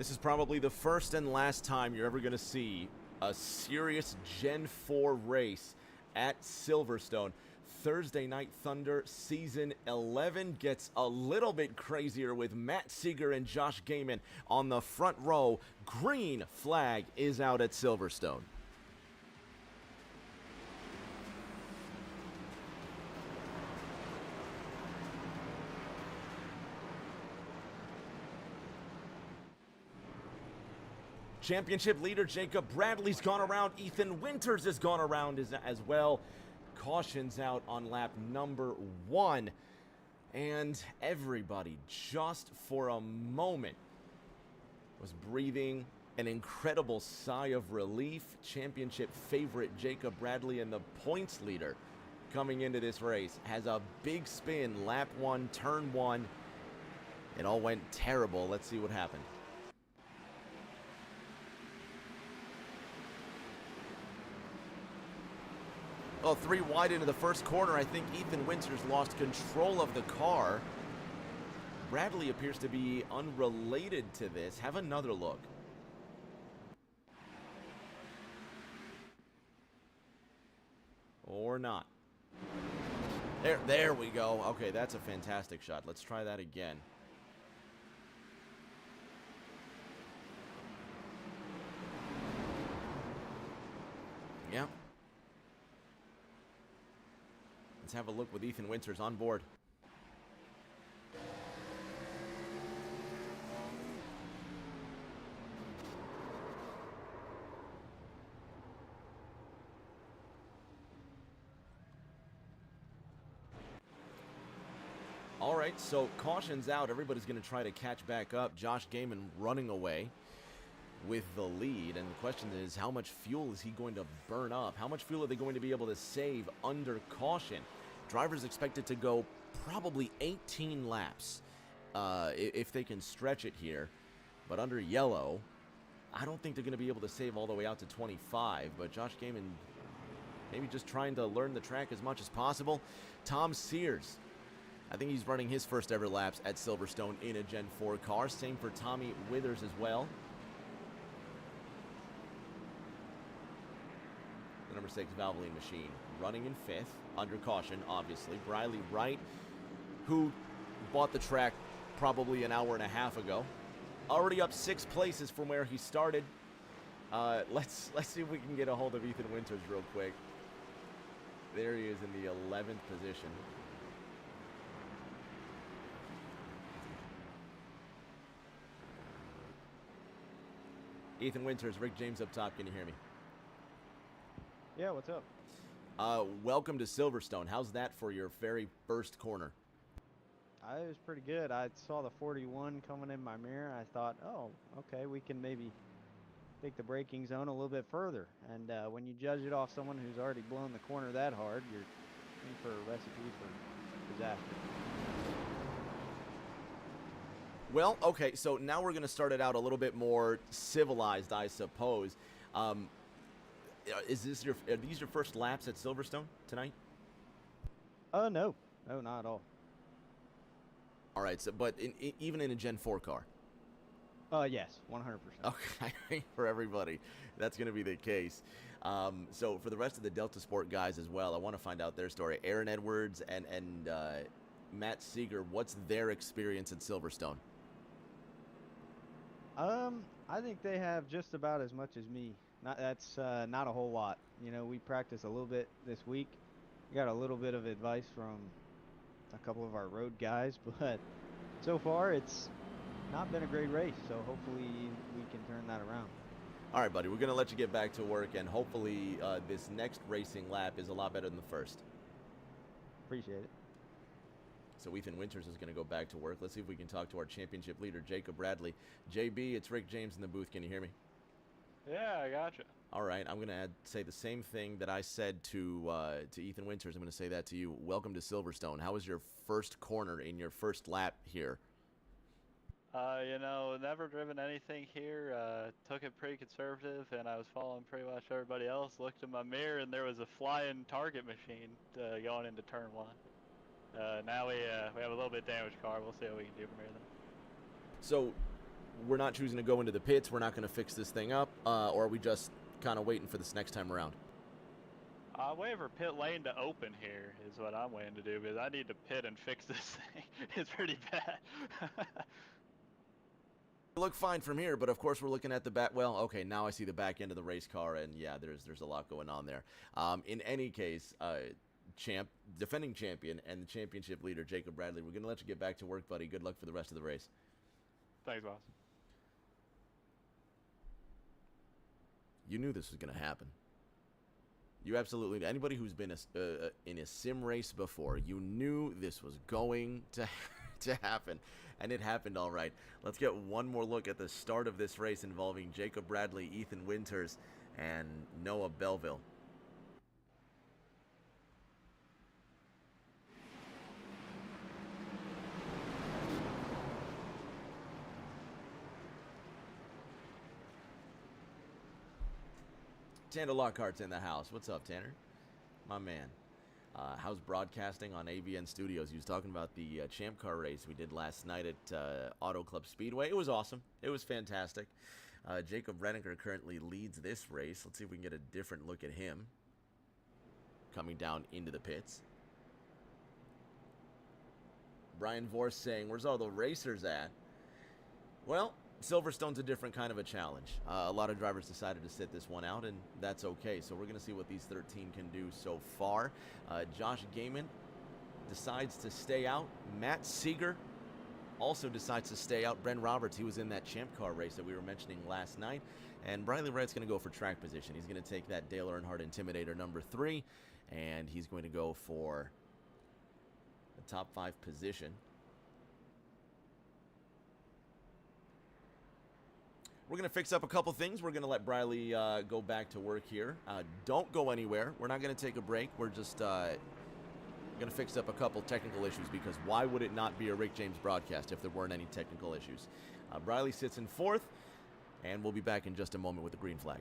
This is probably the first and last time you're ever going to see a serious Gen 4 race at Silverstone. Thursday Night Thunder Season 11 gets a little bit crazier with Matt Seeger and Josh Gaiman on the front row. Green flag is out at Silverstone. Championship leader Jacob Bradley's gone around. Ethan Winters has gone around as well. Cautions out on lap number 1. And everybody, just for a moment, was breathing an incredible sigh of relief. Championship favorite Jacob Bradley and the points leader coming into this race has a big spin. Lap 1, turn 1. It all went terrible. Let's see what happened. Well, 3 wide into the first corner. I think Ethan Winters lost control of the car. Bradley appears to be unrelated to this. Have another look. Or not. There we go. Okay, that's a fantastic shot. Let's try that again. Yep. Let's have a look with Ethan Winters on board. All right, so caution's out. Everybody's going to try to catch back up. Josh Gaiman running away with the lead, and the question is, how much fuel is he going to burn up? How much fuel are they going to be able to save under caution? Drivers expected to go probably 18 laps if they can stretch it here, but under yellow, I don't think they're going to be able to save all the way out to 25, but Josh Gaiman maybe just trying to learn the track as much as possible. Tom Sears, I think he's running his first ever laps at Silverstone in a Gen 4 car. Same for Tommy Withers as well. The number 6 Valvoline machine running in 5th, under caution, obviously. Briley Wright, who bought the track probably an hour and a half ago. Already up 6 places from where he started. Let's see if we can get a hold of Ethan Winters real quick. There he is in the 11th position. Ethan Winters, Rick James up top. Can you hear me? Yeah, what's up? Welcome to Silverstone. How's that for your very first corner? It was pretty good. I saw the 41 coming in my mirror. I thought, oh, okay, we can maybe take the braking zone a little bit further. And when you judge it off someone who's already blown the corner that hard, you're in for a recipe for disaster. Well, okay, so now we're going to start it out a little bit more civilized, I suppose. Are these your first laps at Silverstone tonight? No, not at all. All right, so but even in a Gen 4 car. Yes, 100%. Okay, for everybody, that's going to be the case. So for the rest of the Delta Sport guys as well, I want to find out their story. Aaron Edwards and Matt Seeger, what's their experience at Silverstone? I think they have just about as much as me. That's not a whole lot. You know, we practiced a little bit this week. We got a little bit of advice from a couple of our road guys, but so far it's not been a great race. So hopefully we can turn that around. All right, buddy, we're going to let you get back to work, and hopefully this next racing lap is a lot better than the first. Appreciate it. So Ethan Winters is going to go back to work. Let's see if we can talk to our championship leader, Jacob Bradley. JB, it's Rick James in the booth. Can you hear me? Yeah, I gotcha. All right, I'm going to say the same thing that I said to Ethan Winters. I'm going to say that to you. Welcome to Silverstone. How was your first corner in your first lap here? You know, never driven anything here. Took it pretty conservative, and I was following pretty much everybody else. Looked in my mirror, and there was a flying target machine going into turn 1. Now we have a little bit damaged car. We'll see what we can do from here then. So we're not choosing to go into the pits, we're not going to fix this thing up, or are we just kind of waiting for this next time around? Wait for pit lane to open here is what I'm waiting to do, because I need to pit and fix this thing. It's pretty bad. Look fine from here, but of course we're looking at the back. Well, okay, now I see the back end of the race car, and yeah, there's a lot going on there. In any case, defending champion and the championship leader, Jacob Bradley, we're going to let you get back to work, buddy. Good luck for the rest of the race. Thanks, boss. You knew this was going to happen. You absolutely, anybody who's been in a sim race before, you knew this was going to happen, and it happened all right. Let's get one more look at the start of this race involving Jacob Bradley, Ethan Winters, and Noah Belleville. Tanner Lockhart's in the house. What's up, Tanner? My man. How's broadcasting on AVN Studios? He was talking about the Champ Car race we did last night at Auto Club Speedway. It was awesome. It was fantastic. Jacob Reniker currently leads this race. Let's see if we can get a different look at him coming down into the pits. Brian Vorse saying, where's all the racers at? Well, Silverstone's a different kind of a challenge. A lot of drivers decided to sit this one out, and that's okay. So we're going to see what these 13 can do so far. Josh Gaiman decides to stay out. Matt Seeger also decides to stay out. Bren Roberts, he was in that Champ Car race that we were mentioning last night. And Briley Wright's going to go for track position. He's going to take that Dale Earnhardt Intimidator number 3, and he's going to go for the top 5 position. We're going to fix up a couple things. We're going to let Briley go back to work here. Don't go anywhere. We're not going to take a break. We're just going to fix up a couple technical issues, because why would it not be a Rick James broadcast if there weren't any technical issues? Briley sits in 4th, and we'll be back in just a moment with the green flag.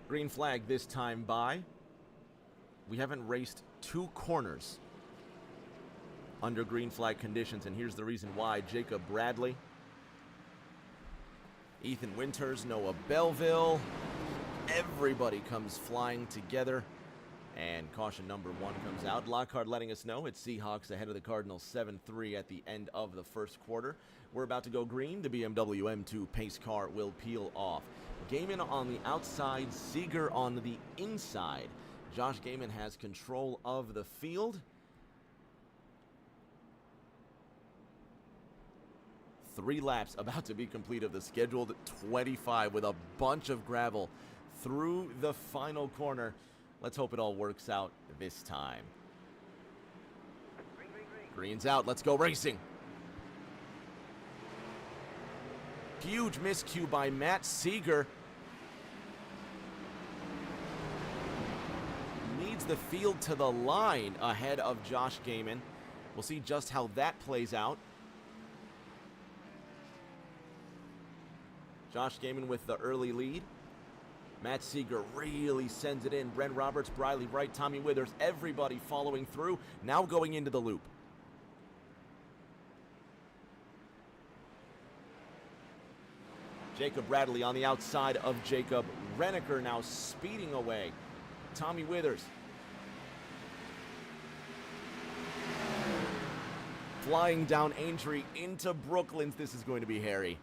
Green flag this time by. We haven't raced 2 corners under green flag conditions, and here's the reason why. Jacob Bradley, Ethan Winters, Noah Belleville, everybody comes flying together, And caution number 1 comes out. Lockhart letting us know it's Seahawks ahead of the Cardinals 7-3 at the end of the first quarter. We're about to go green. The BMW M2 pace car will peel off. Gaiman on the outside, Seeger on the inside. Josh Gaiman has control of the field. 3 laps about to be complete of the scheduled 25 with a bunch of gravel through the final corner. Let's hope it all works out this time. Green's out. Let's go racing. Huge miscue by Matt Seeger. Needs the field to the line ahead of Josh Gaiman. We'll see just how that plays out. Josh Gaiman with the early lead. Matt Seeger really sends it in. Brent Roberts, Briley Wright, Tommy Withers, everybody following through. Now going into the loop. Jacob Bradley on the outside of Jacob Renneker now speeding away. Tommy Withers. Flying down Aintree into Brooklands. This is going to be hairy.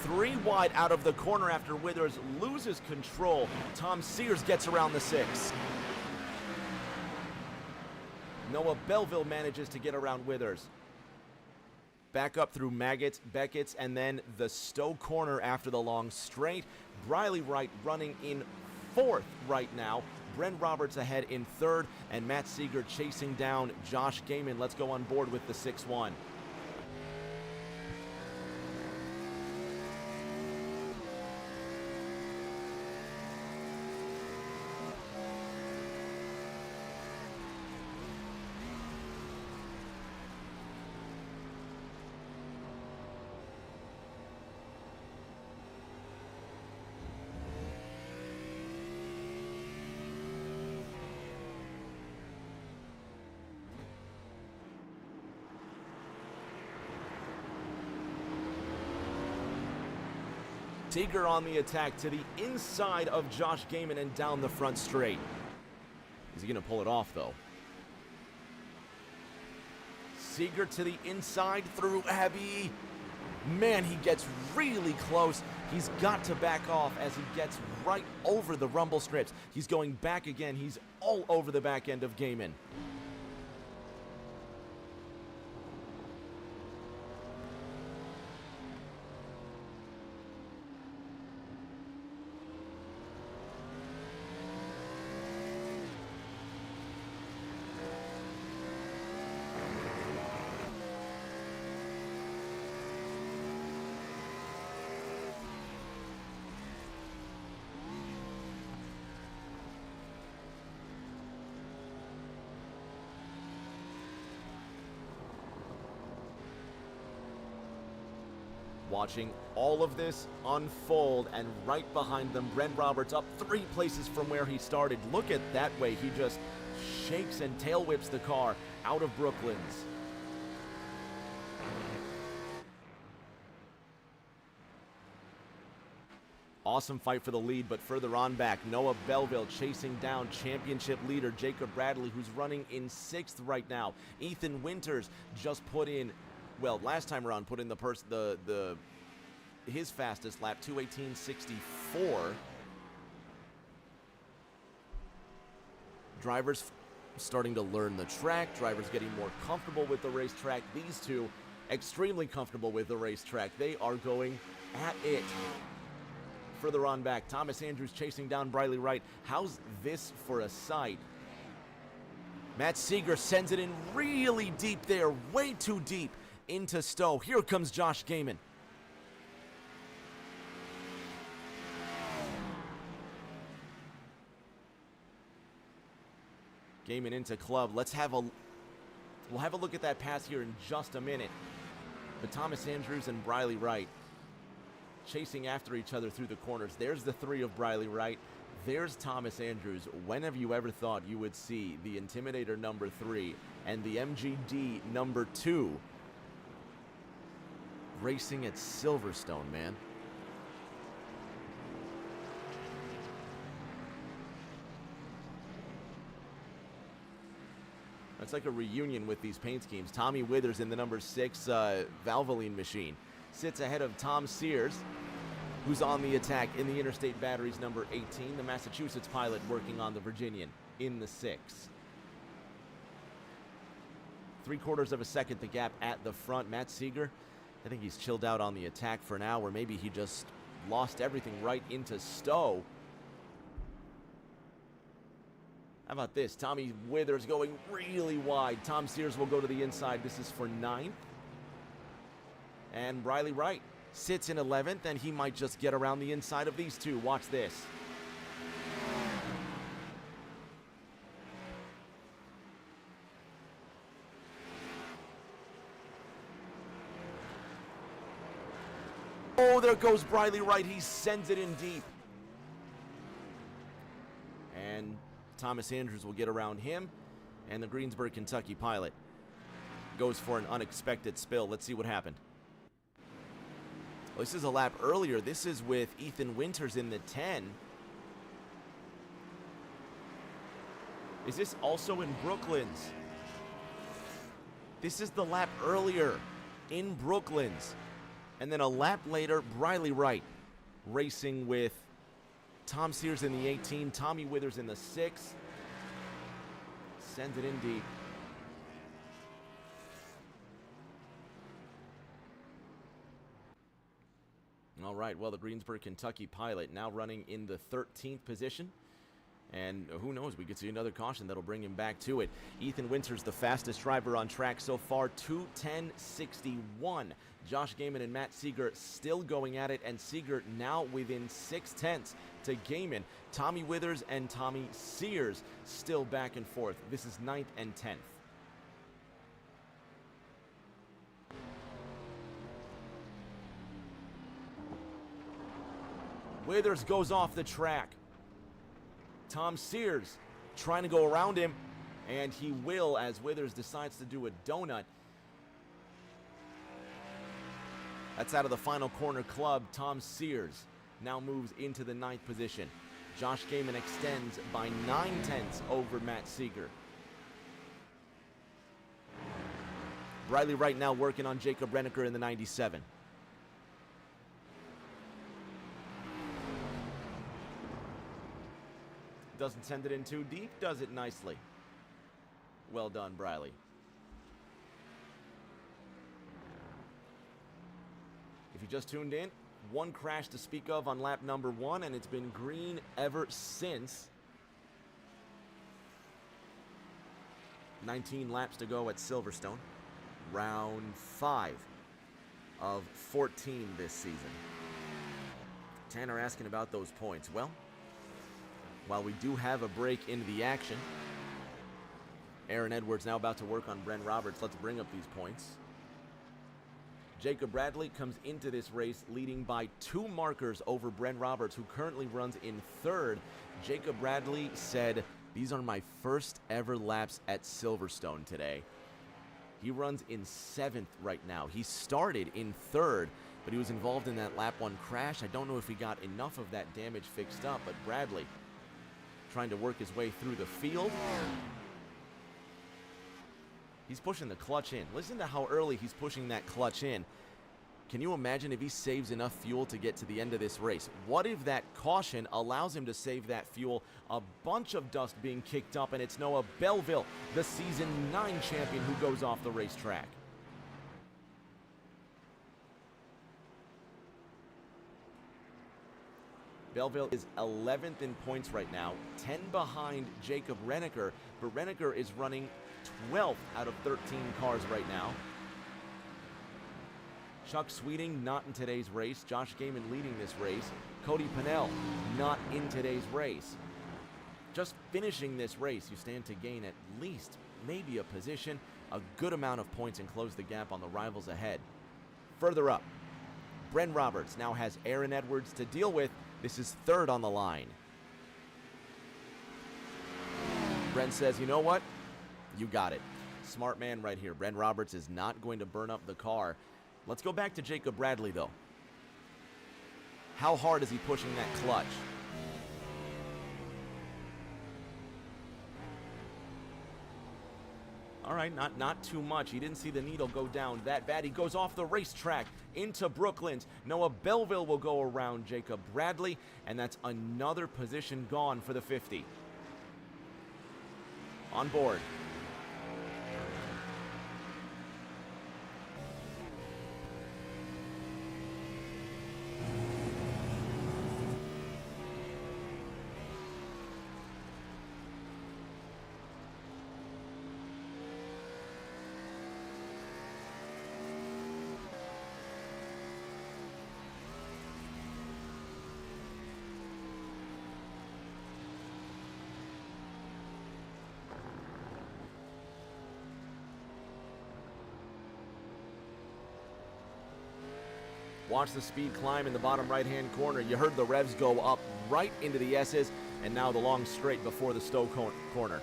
Three wide out of the corner after Withers loses control. Tom Sears gets around the 6. Noah Belleville manages to get around Withers. Back up through Maggots, Beckett's, and then the Stowe corner after the long straight. Briley Wright running in 4th right now. Brent Roberts ahead in 3rd, and Matt Seeger chasing down Josh Gaiman. Let's go on board with the 6-1. Seeger on the attack to the inside of Josh Gaiman and down the front straight. Is he going to pull it off, though? Seeger to the inside through Abbey. Man, he gets really close. He's got to back off as he gets right over the rumble strips. He's going back again. He's all over the back end of Gaiman. Watching all of this unfold, and right behind them, Brent Roberts up 3 places from where he started. Look at that way. He just shakes and tail whips the car out of Brooklands. Awesome fight for the lead, but further on back, Noah Belleville chasing down championship leader Jacob Bradley, who's running in 6th right now. Ethan Winters just put in, well, last time around put in his fastest lap, 2:18.64. Drivers starting to learn the track. Drivers getting more comfortable with the racetrack. These two extremely comfortable with the racetrack. They are going at it. Further on back, Thomas Andrews chasing down Briley Wright. How's this for a sight? Matt Seeger sends it in really deep there, way too deep into Stowe. Here comes Josh Gaiman. Gaiman into club. We'll have a look at that pass here in just a minute. But Thomas Andrews and Briley Wright chasing after each other through the corners. There's the 3 of Briley Wright. There's Thomas Andrews. When have you ever thought you would see the Intimidator number 3 and the MGD number 2 racing at Silverstone, man? It's like a reunion with these paint schemes. Tommy Withers in the number 6 Valvoline machine sits ahead of Tom Sears, who's on the attack in the Interstate Batteries number 18. The Massachusetts pilot working on the Virginian in the 6. 3/4 of a second the gap at the front. Matt Seeger, I think he's chilled out on the attack for now, or maybe he just lost everything right into Stowe. How about this? Tommy Withers going really wide. Tom Sears will go to the inside. This is for 9th. And Riley Wright sits in 11th, and he might just get around the inside of these two. Watch this. Oh, there goes Riley Wright. He sends it in deep. And Thomas Andrews will get around him, and the Greensburg, Kentucky pilot goes for an unexpected spill. Let's see what happened. Well, this is a lap earlier. This is with Ethan Winters in the 10. Is this also in Brooklands? This is the lap earlier in Brooklands. And then a lap later, Riley Wright racing with Tom Sears in the 18, Tommy Withers in the 6. Sends it in deep. All right, well, the Greensburg, Kentucky pilot now running in the 13th position. And who knows, we could see another caution that'll bring him back to it. Ethan Winters, the fastest driver on track so far, 2:10.61. Josh Gaiman and Matt Seeger still going at it, and Seeger now within 0.6 to Gaiman. Tommy Withers and Tommy Sears still back and forth. This is 9th and 10th. Withers goes off the track. Tom Sears trying to go around him, and he will as Withers decides to do a donut. That's out of the final corner club. Tom Sears now moves into the 9th position. Josh Gaiman extends by 0.9 over Matt Seeger. Riley Wright now working on Jacob Renneker in the 97. Doesn't send it in too deep, does it nicely. Well done, Briley. If you just tuned in, one crash to speak of on lap number 1, and it's been green ever since. 19 laps to go at Silverstone. Round 5 of 14 this season. Tanner asking about those points. Well, while we do have a break into the action, Aaron Edwards now about to work on Brent Roberts. Let's bring up these points. Jacob Bradley comes into this race leading by 2 markers over Brent Roberts, who currently runs in 3rd. Jacob Bradley said, "These are my first ever laps at Silverstone today." He runs in 7th right now. He started in 3rd, but he was involved in that lap 1 crash. I don't know if he got enough of that damage fixed up, but Bradley trying to work his way through the field. He's pushing the clutch in. Listen to how early he's pushing that clutch in. Can you imagine if he saves enough fuel to get to the end of this race? What if that caution allows him to save that fuel? A bunch of dust being kicked up, and it's Noah Belleville, the Season 9 champion, who goes off the racetrack. Belleville is 11th in points right now, 10 behind Jacob Renneker, but Renneker is running 12th out of 13 cars right now. Chuck Sweeting not in today's race. Josh Gaiman leading this race. Cody Pennell not in today's race. Just finishing this race, you stand to gain at least maybe a position, a good amount of points, and close the gap on the rivals ahead. Further up, Brent Roberts now has Aaron Edwards to deal with. This is 3rd on the line. Brent says, you know what? You got it. Smart man right here. Brent Roberts is not going to burn up the car. Let's go back to Jacob Bradley, though. How hard is he pushing that clutch? All right, not too much. He didn't see the needle go down that bad. He goes off the racetrack into Brooklands. Noah Belleville will go around Jacob Bradley, and that's another position gone for the 50. On board. Watch the speed climb in the bottom right-hand corner. You heard the revs go up right into the S's, and now the long straight before the Stowe corner.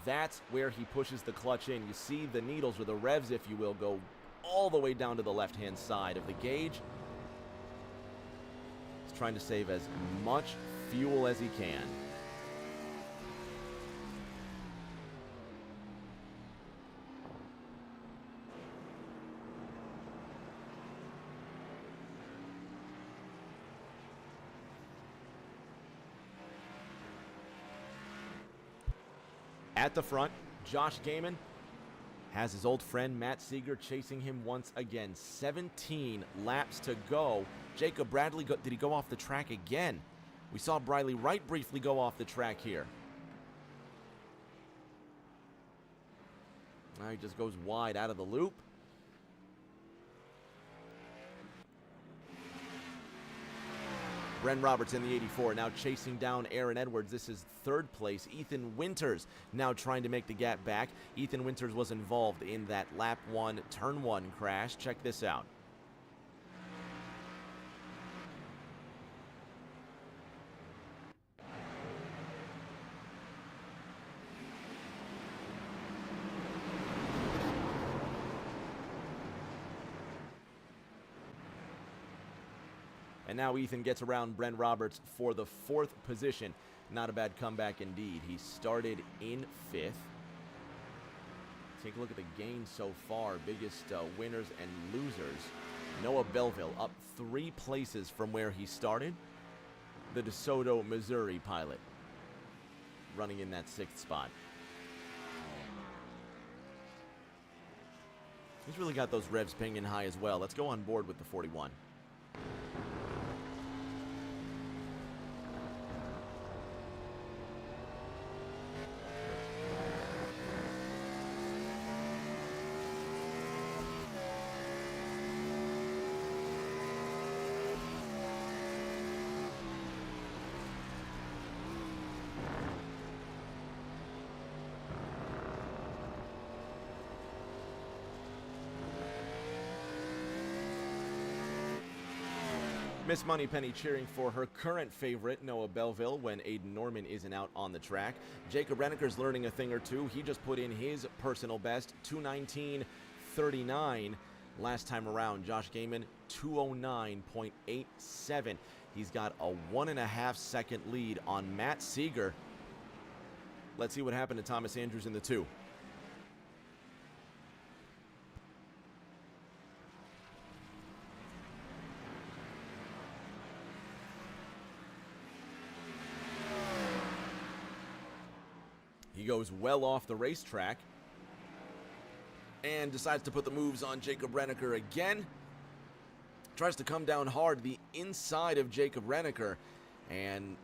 That's where he pushes the clutch in. You see the needles, or the revs, if you will, go all the way down to the left-hand side of the gauge. He's trying to save as much fuel as he can. At the front, Josh Gaiman has his old friend Matt Seeger chasing him once again. 17 laps to go. Jacob Bradley, did he go off the track again? We saw Briley Wright briefly go off the track here. Now he just goes wide out of the loop. Brent Roberts in the 84, now chasing down Aaron Edwards. This is third place. Ethan Winters now trying to make the gap back. Ethan Winters was involved in that lap 1, turn 1 crash. Check this out. And now Ethan gets around Brent Roberts for the 4th position. Not a bad comeback indeed. He started in 5th. Take a look at the gains so far. Biggest winners and losers. Noah Belleville up 3 places from where he started. The DeSoto, Missouri pilot running in that 6th spot. He's really got those revs pinging high as well. Let's go on board with the 41. Miss Moneypenny cheering for her current favorite, Noah Belleville, when Aiden Norman isn't out on the track. Jacob Renneker's learning a thing or two. He just put in his personal best, 2:19.39 last time around. Josh Gaiman, 2:09.87. He's got a 1.5 second lead on Matt Seeger. Let's see what happened to Thomas Andrews in the 2. He goes well off the racetrack and decides to put the moves on Jacob Renneker again. Tries to come down hard the inside of Jacob Renneker, and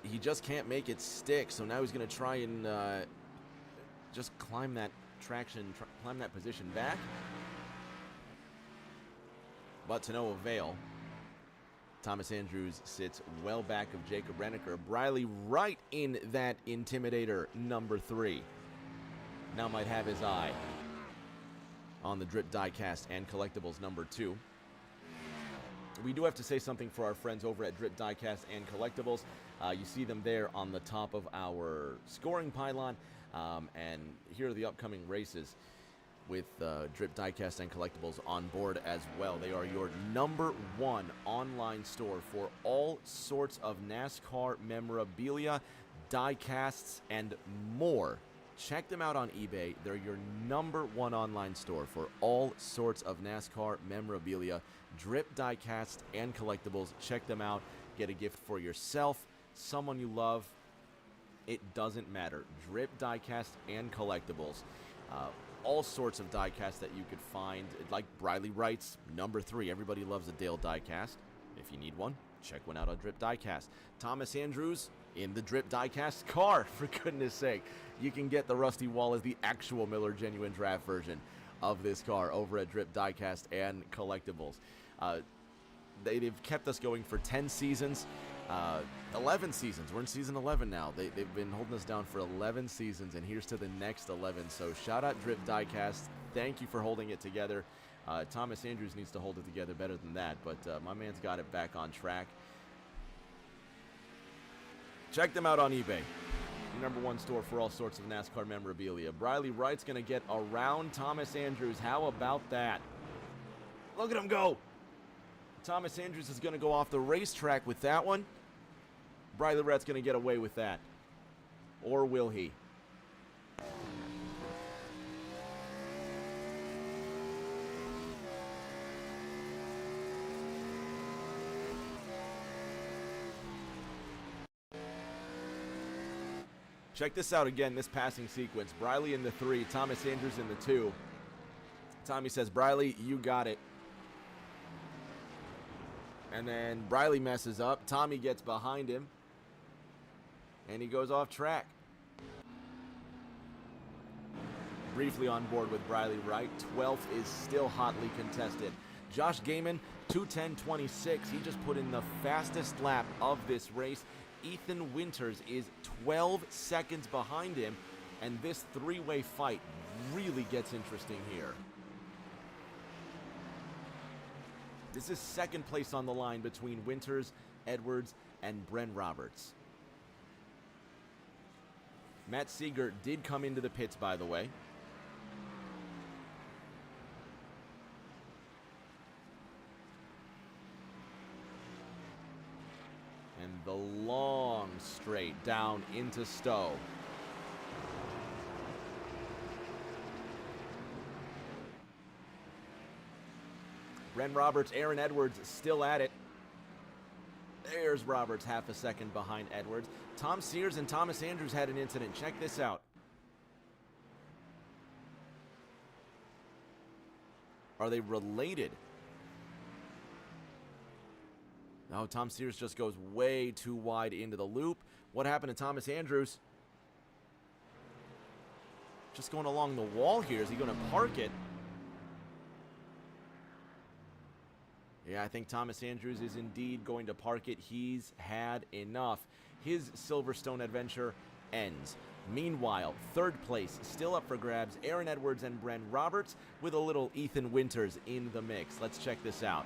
he just can't make it stick. So now he's going to try and just climb that traction, climb that position back. But to no avail. Thomas Andrews sits well back of Jacob Renneker. Briley right in that Intimidator number 3. Now might have his eye on the Drip Diecast and Collectibles number 2. We do have to say something for our friends over at Drip Diecast and Collectibles. You see them there on the top of our scoring pylon. And here are the upcoming races with Drip Diecast and Collectibles on board as well. They are your #1 online store for all sorts of NASCAR memorabilia, diecasts, and more. Check them out on eBay. They're your #1 online store for all sorts of NASCAR memorabilia, Drip Diecast and Collectibles. Check them out. Get a gift for yourself, someone you love. It doesn't matter. Drip Diecast and Collectibles. All sorts of diecasts that you could find, like Briley Wright's #3. Everybody loves a Dale diecast. If you need one, check one out on Drip Diecast. Thomas Andrews in the Drip Diecast car, for goodness sake. You can get the Rusty Wallace, the actual Miller Genuine Draft version of this car over at Drip Diecast and Collectibles. They've kept us going for 10 seasons. 11 seasons. We're in season 11 now. They've been holding us down for 11 seasons, and here's to the next 11. So shout out Drip Diecast. Thank you for holding it together. Thomas Andrews needs to hold it together better than that, but my man's got it back on track. Check them out on eBay. #1 store for all sorts of NASCAR memorabilia. Briley Wright's going to get around Thomas Andrews. How about that? Look at him go. Thomas Andrews is going to go off the racetrack with that one. Briley Wright's going to get away with that. Or will he? Check this out again, this passing sequence. Briley in the 3, Thomas Andrews in the 2. Tommy says, Briley, you got it. And then Briley messes up. Tommy gets behind him. And he goes off track. Briefly on board with Briley Wright. 12th is still hotly contested. Josh Gaiman, 2:10.26. He just put in the fastest lap of this race. Ethan Winters is 12 seconds behind him. And this three-way fight really gets interesting here. This is second place on the line between Winters, Edwards, and Bren Roberts. Matt Seeger did come into the pits, by the way. And the long straight down into Stowe. Bren Roberts, Aaron Edwards still at it. There's Roberts, half a second behind Edwards. Tom Sears and Thomas Andrews had an incident. Check this out. Are they related? No, Tom Sears just goes way too wide into the loop. What happened to Thomas Andrews? Just going along the wall here. Is he going to park it? Yeah, I think Thomas Andrews is indeed going to park it. He's had enough. His Silverstone adventure ends. Meanwhile, third place still up for grabs. Aaron Edwards and Bren Roberts with a little Ethan Winters in the mix. Let's check this out.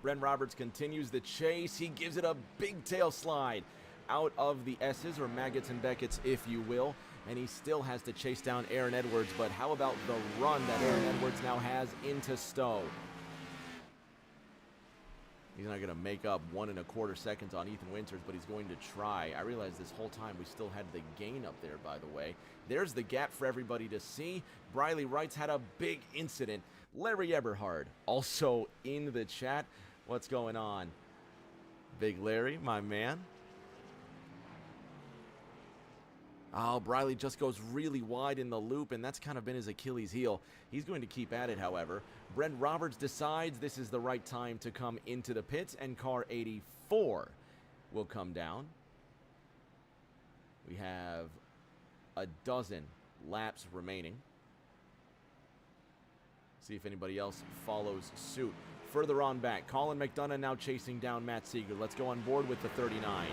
Bren Roberts continues the chase. He gives it a big tail slide out of the S's, or Maggots and Beckett's, if you will. And he still has to chase down Aaron Edwards. But how about the run that Aaron Edwards now has into Stowe? He's not going to make up 1.25 seconds on Ethan Winters, but he's going to try. I realized this whole time we still had the gain up there, by the way. There's the gap for everybody to see. Briley Wright's had a big incident. Larry Eberhard also in the chat. What's going on? Big Larry, my man. Oh, Briley just goes really wide in the loop, and that's kind of been his Achilles heel. He's going to keep at it, however. Brent Roberts decides this is the right time to come into the pits, and car 84 will come down. We have a dozen laps remaining. See if anybody else follows suit. Further on back, Colin McDonough now chasing down Matt Seeger. Let's go on board with the 39.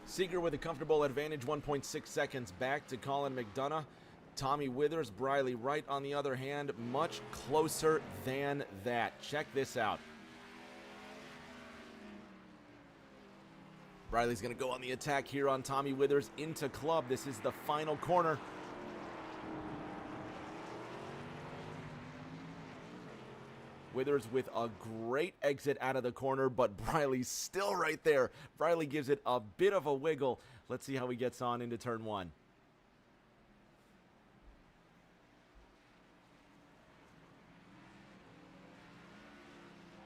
Seeger with a comfortable advantage, 1.6 seconds back to Colin McDonough. Tommy Withers, Briley Wright, on the other hand, much closer than that. Check this out. Briley's going to go on the attack here on Tommy Withers into club. This is the final corner. Withers with a great exit out of the corner, but Briley's still right there. Briley gives it a bit of a wiggle. Let's see how he gets on into turn one.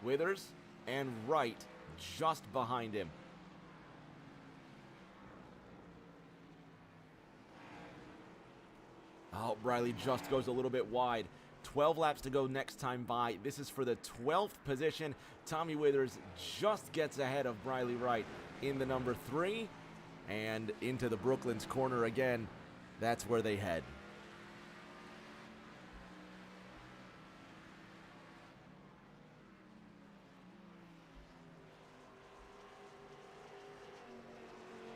Withers and Wright just behind him. Oh, Briley just goes a little bit wide. 12 laps to go next time by. This is for the 12th position. Tommy Withers just gets ahead of Briley Wright in the number 3. And into the Brooklands corner again. That's where they head.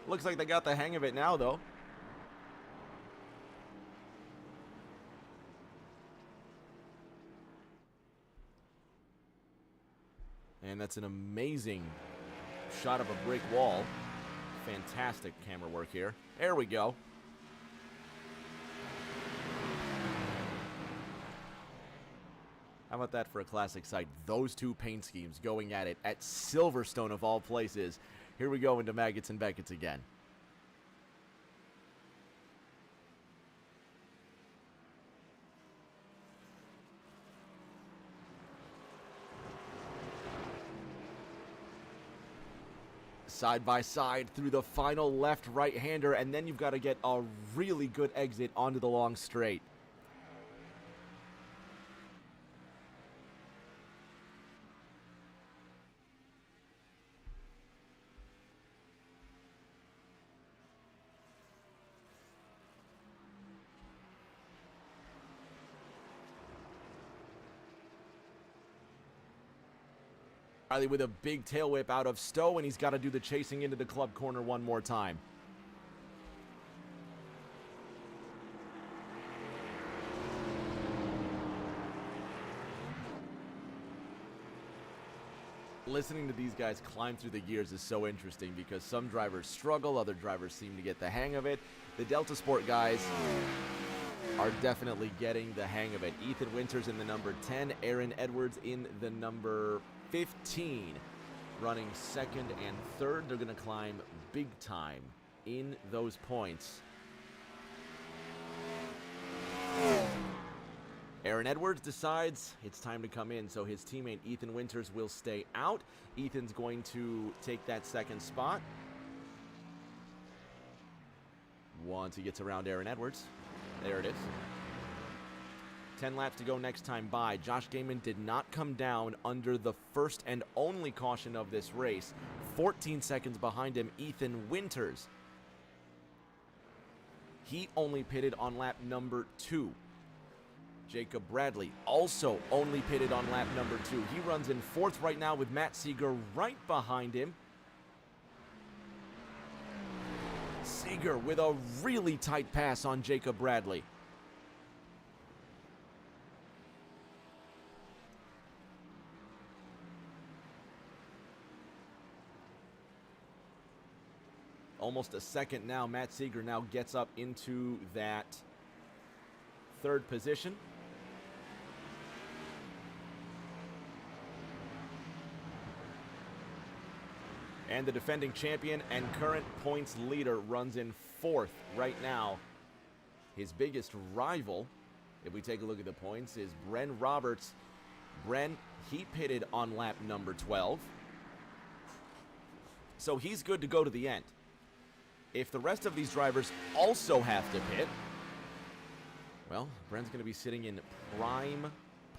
Looks like they got the hang of it now, though. And that's an amazing shot of a brick wall. Fantastic camera work here. There we go. How about that for a classic sight? Those two paint schemes going at it at Silverstone of all places. Here we go into Maggots and Beckett's again. Side by side through the final left right-hander, and then you've got to get a really good exit onto the long straight. Riley with a big tail whip out of Stowe, and he's got to do the chasing into the club corner one more time. Listening to these guys climb through the gears is so interesting because some drivers struggle, other drivers seem to get the hang of it. The Delta Sport guys are definitely getting the hang of it. Ethan Winters in the number 10, Aaron Edwards in the number 15, running second and third. They're going to climb big time in those points. Aaron Edwards decides it's time to come in, so his teammate Ethan Winters will stay out. Ethan's going to take that second spot once he gets around Aaron Edwards. There it is. 10 laps to go next time by. Josh Gaiman did not come down under the first and only caution of this race. 14 seconds behind him, Ethan Winters. He only pitted on lap number 2. Jacob Bradley also only pitted on lap number 2. He runs in 4th right now with Matt Seeger right behind him. Seeger with a really tight pass on Jacob Bradley. Almost a second now. Matt Seeger now gets up into that 3rd position. And the defending champion and current points leader runs in 4th right now. His biggest rival, if we take a look at the points, is Bren Roberts. Bren, he pitted on lap number 12. So he's good to go to the end. If the rest of these drivers also have to pit, well, Bren's going to be sitting in prime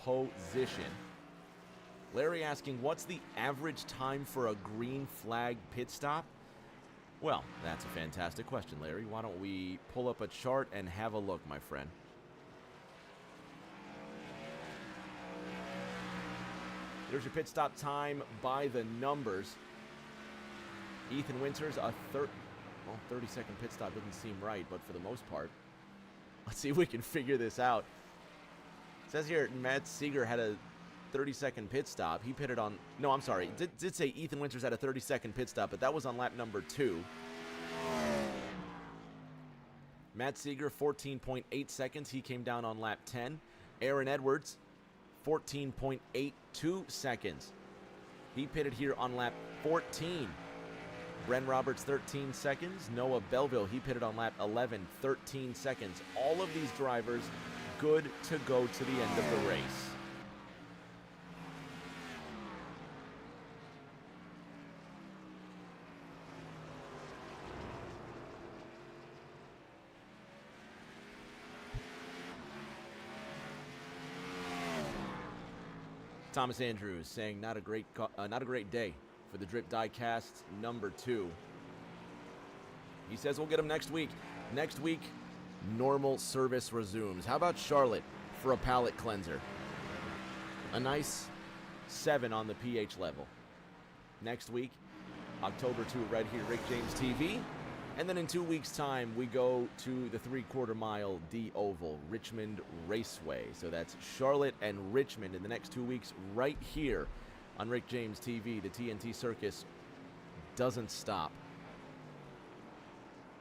position. Larry asking, what's the average time for a green flag pit stop? Well, that's a fantastic question, Larry. Why don't we pull up a chart and have a look, my friend? There's your pit stop time by the numbers. Ethan Winters, a 30-second pit stop doesn't seem right, but for the most part, let's see if we can figure this out. It says here Matt Seeger had a 30-second pit stop. He pitted on... No, I'm sorry. Did say Ethan Winters had a 30-second pit stop, but that was on lap number 2. Matt Seeger, 14.8 seconds. He came down on lap 10. Aaron Edwards, 14.82 seconds. He pitted here on lap 14. Bren Roberts, 13 seconds. Noah Belleville, he pitted on lap 11, 13 seconds. All of these drivers good to go to the end of the race. Thomas Andrews saying not a great day for the Drip Diecast number 2. He says we'll get him next week. Next week, normal service resumes. How about Charlotte for a palate cleanser? A nice 7 on the pH level. Next week, October 2, right here, Rick James TV. And then in 2 weeks' time, we go to the 3/4 mile D Oval, Richmond Raceway. So that's Charlotte and Richmond in the next 2 weeks right here on Rick James TV. The TNT Circus doesn't stop.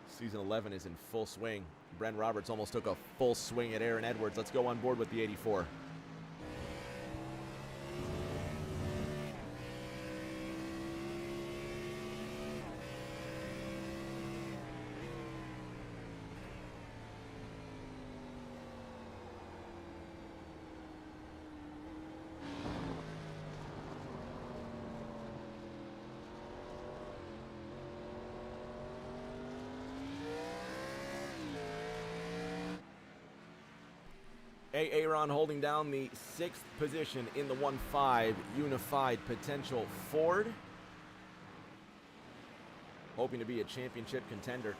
Season 11 is in full swing. Bren Roberts almost took a full swing at Aaron Edwards. Let's go on board with the 84. Aaron holding down the 6th position in the 1-5 Unified Potential Ford. Hoping to be a championship contender.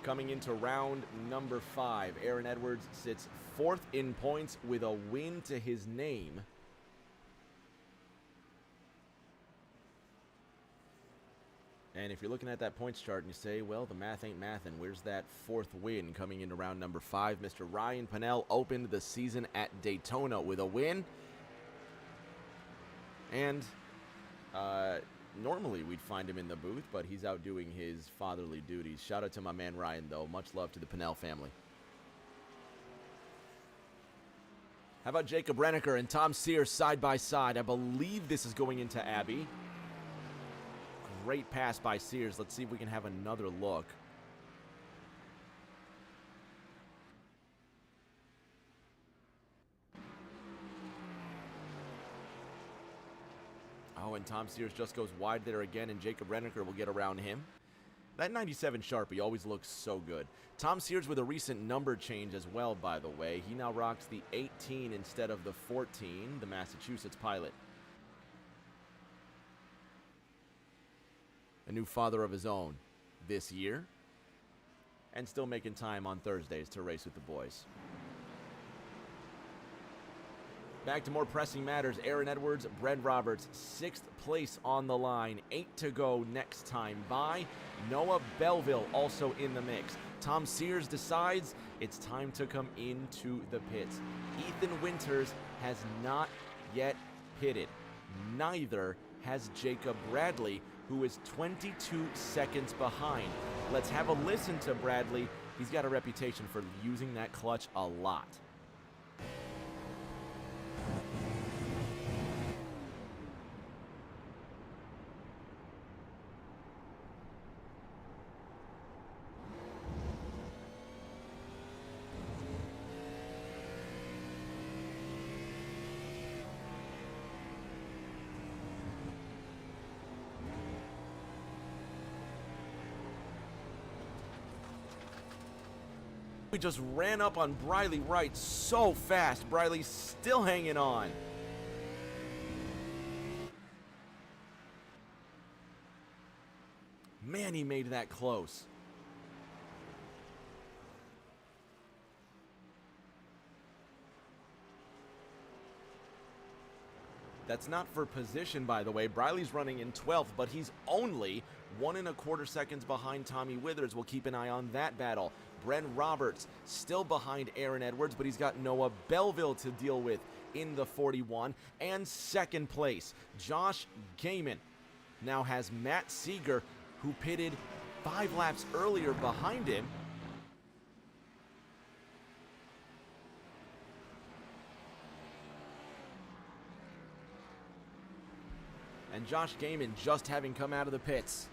Coming into round number 5, Aaron Edwards sits 4th in points with a win to his name. And if you're looking at that points chart and you say, well, the math ain't mathin', where's that 4th win coming into round number 5? Mr. Ryan Pennell opened the season at Daytona with a win. And normally we'd find him in the booth, but he's out doing his fatherly duties. Shout out to my man Ryan, though. Much love to the Pennell family. How about Jacob Renneker and Tom Sears side by side? I believe this is going into Abbey. Great pass by Sears. Let's see if we can have another look. Oh, and Tom Sears just goes wide there again, and Jacob Renneker will get around him. That 97 Sharpie always looks so good. Tom Sears with a recent number change as well, by the way. He now rocks the 18 instead of the 14, the Massachusetts pilot. A new father of his own this year. and still making time on Thursdays to race with the boys. Back to more pressing matters. Aaron Edwards, Brent Roberts, 6th place on the line. 8 to go next time by. Noah Belleville also in the mix. Tom Sears decides it's time to come into the pits. Ethan Winters has not yet pitted. Neither has Jacob Bradley, who is 22 seconds behind. Let's have a listen to Bradley. He's got a reputation for using that clutch a lot. We just ran up on Briley Wright so fast. Briley's still hanging on. Man, he made that close. That's not for position, by the way. Briley's running in 12th, but he's only 1.25 seconds behind Tommy Withers. We'll keep an eye on that battle. Brent Roberts still behind Aaron Edwards, but he's got Noah Belleville to deal with in the 41. And second place, Josh Gaiman now has Matt Seeger, who pitted 5 laps earlier behind him. And Josh Gaiman just having come out of the pits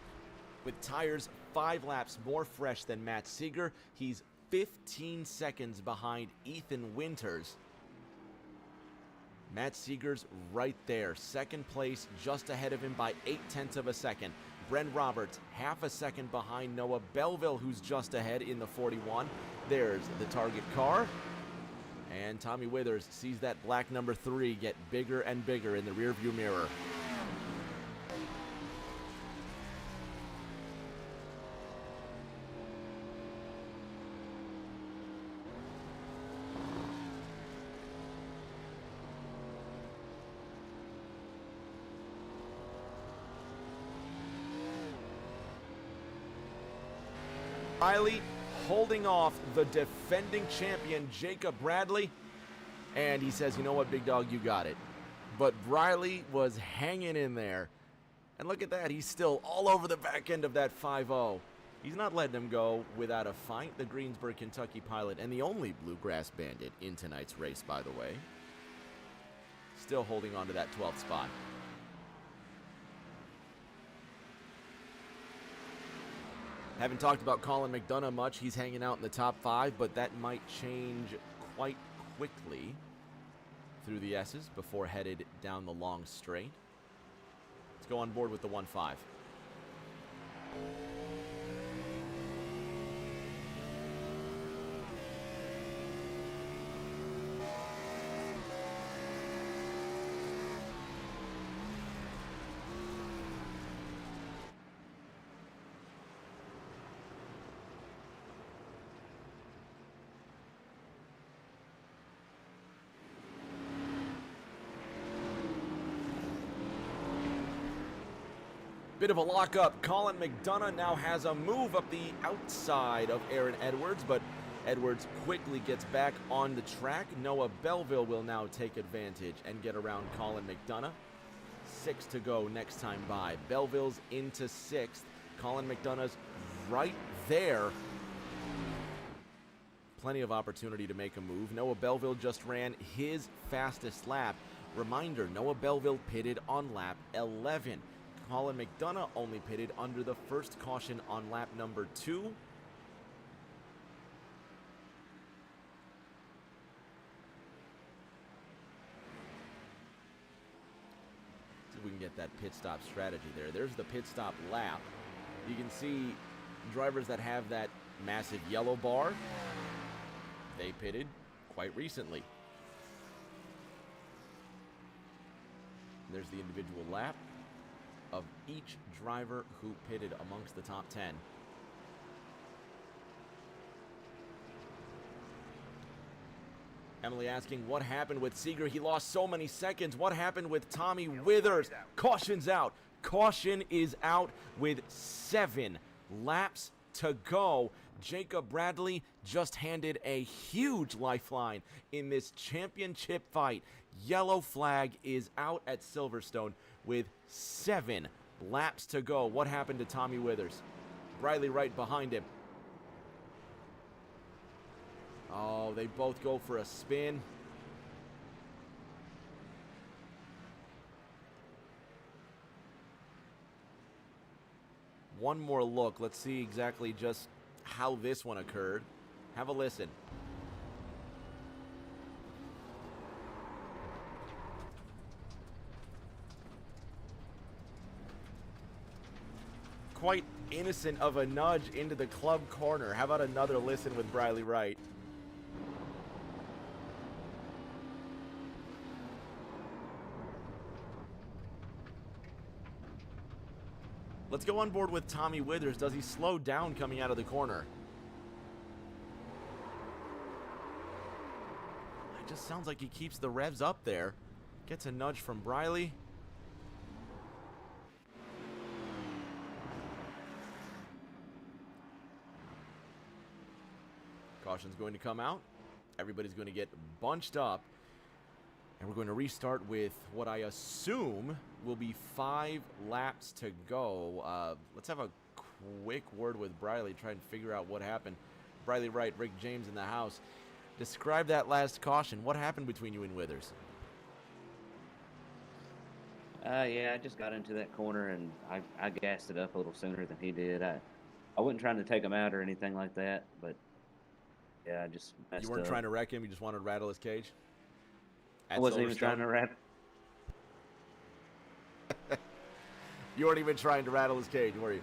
with tires 5 laps more fresh than Matt Seeger. He's 15 seconds behind Ethan Winters. Matt Seeger's right there, second place, just ahead of him by 0.8 of a second. Brent Roberts, half a second behind Noah Belleville, who's just ahead in the 41. There's the target car. And Tommy Withers sees that black number 3 get bigger and bigger in the rearview mirror. Riley holding off the defending champion, Jacob Bradley. And he says, you know what, big dog, you got it. But Briley was hanging in there. And look at that, he's still all over the back end of that 5-0. He's not letting him go without a fight. The Greensburg, Kentucky pilot, and the only Bluegrass Bandit in tonight's race, by the way. Still holding on to that 12th spot. Haven't talked about Colin McDonough much. He's hanging out in the top 5, but that might change quite quickly through the S's before headed down the long straight. Let's go on board with the 1-5. Bit of a lockup. Colin McDonough now has a move up the outside of Aaron Edwards, but Edwards quickly gets back on the track. Noah Belleville will now take advantage and get around Colin McDonough. 6 to go next time by. Belleville's into 6th. Colin McDonough's right there. Plenty of opportunity to make a move. Noah Belleville just ran his fastest lap. Reminder, Noah Belleville pitted on lap 11. Colin McDonough only pitted under the first caution on lap number 2. See if we can get that pit stop strategy there. There's the pit stop lap. You can see drivers that have that massive yellow bar, they pitted quite recently. There's the individual lap of each driver who pitted amongst the top 10. Emily asking what happened with Seeger. He lost so many seconds. What happened with Tommy Withers? Caution's out. Caution is out with 7 laps to go. Jacob Bradley just handed a huge lifeline in this championship fight. Yellow flag is out at Silverstone with 7 laps to go. What happened to Tommy Withers? Bradley right behind him. Oh, they both go for a spin. One more look. Let's see exactly just how this one occurred. Have a listen. Quite innocent of a nudge into the club corner. How about another listen with Bradley Wright? Let's go on board with Tommy Withers. Does he slow down coming out of the corner? It just sounds like he keeps the revs up there. Gets a nudge from Briley. Caution's going to come out. Everybody's going to get bunched up. And we're going to restart with what I assume will be 5 laps to go. Let's have a quick word with Briley, try and figure out what happened. Briley Wright, Rick James in the house. Describe that last caution. What happened between you and Withers? Yeah, I just got into that corner and I gassed it up a little sooner than he did. I wasn't trying to take him out or anything like that, but yeah, I just messed You weren't up. trying to wreck him, you just wanted to rattle his cage? I wasn't even trying to wrap. You weren't even trying to rattle his cage, were you?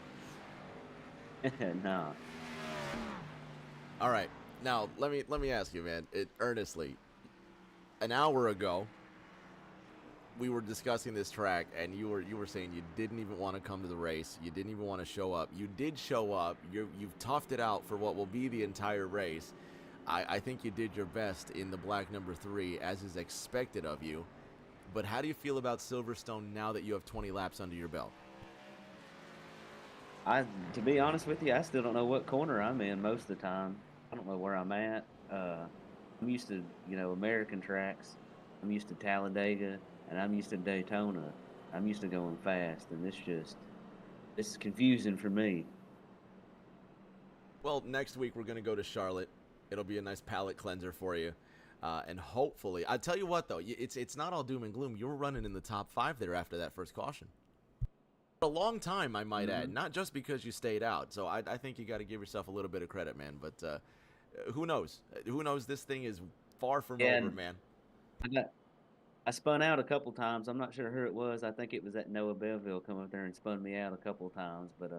No. All right. Now, let me ask you, man, earnestly. An hour ago, we were discussing this track, and you were saying you didn't even want to come to the race. You didn't even want to show up. You did show up. You've toughed it out for what will be the entire race. I think you did your best in the black number 3, as is expected of you. But how do you feel about Silverstone now that you have 20 laps under your belt? To be honest with you, I still don't know what corner I'm in most of the time. I don't know where I'm at. I'm used to, American tracks. I'm used to Talladega, and I'm used to Daytona. I'm used to going fast, and it's confusing for me. Well, next week we're going to go to Charlotte. It'll be a nice palate cleanser for you. And hopefully, I tell you what, though, it's not all doom and gloom. You were running in the top 5 there after that first caution. A long time, I might add, not just because you stayed out. So I think you got to give yourself a little bit of credit, man. But who knows? Who knows? This thing is far from over, man. I spun out a couple times. I'm not sure who it was. I think it was that Noah Belleville come up there and spun me out a couple times. But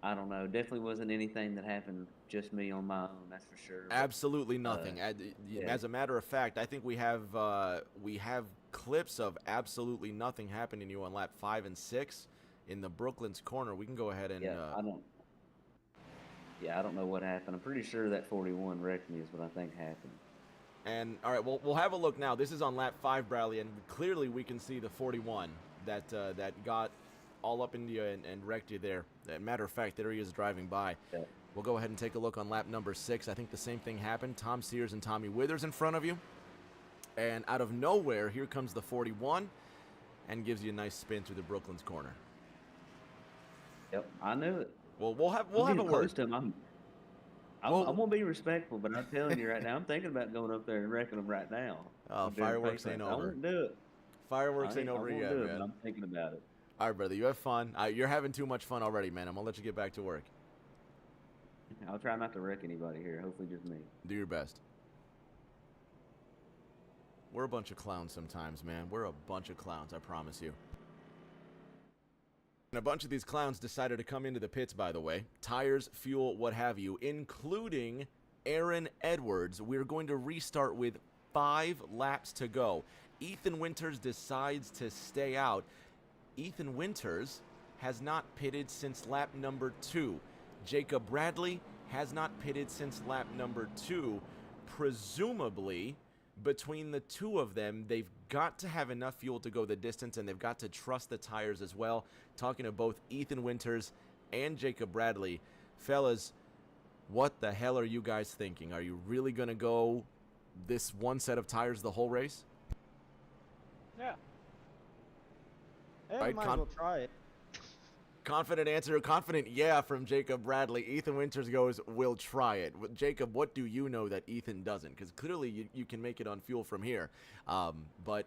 I don't know. Definitely wasn't anything that happened just me on my own. That's for sure. Absolutely nothing. Yeah. As a matter of fact, I think we have clips of absolutely nothing happening to you on lap 5 and 6 in the Brooklands corner. We can go ahead and. I don't know what happened. I'm pretty sure that 41 wrecked me is what I think happened. And all right, well, we'll have a look now. This is on lap 5, Bradley, and clearly we can see the 41 that got all up into you and wrecked you there. Matter of fact, there he is driving by. Yeah. We'll go ahead and take a look on lap number 6. I think the same thing happened. Tom Sears and Tommy Withers in front of you. And out of nowhere, here comes the 41 and gives you a nice spin through the Brooklands corner. Yep, I knew it. Well, we'll have a word. To him. I'm going to be respectful, but I'm telling you right now, I'm thinking about going up there and wrecking them right now. Oh, fireworks ain't over. I won't do it. Fireworks ain't over yet, man. I'm thinking about it. All right, brother, you have fun. You're having too much fun already, man. I'm going to let you get back to work. I'll try not to wreck anybody here. Hopefully just me. Do your best. We're a bunch of clowns sometimes, man. We're a bunch of clowns, I promise you. And a bunch of these clowns decided to come into the pits, by the way. Tires, fuel, what have you, including Aaron Edwards. We're going to restart with 5 laps to go. Ethan Winters decides to stay out. Ethan Winters has not pitted since lap number 2. Jacob Bradley has not pitted since lap number 2, presumably between the two of them, they've got to have enough fuel to go the distance, and they've got to trust the tires as well. Talking to both Ethan Winters and Jacob Bradley. Fellas, what the hell are you guys thinking? Are you really going to go this one set of tires the whole race? Yeah. Hey, Right, might as well try it. Confident answer, confident yeah from Jacob Bradley. Ethan Winters goes, we'll try it. Jacob, what do you know that Ethan doesn't? Because clearly you can make it on fuel from here. But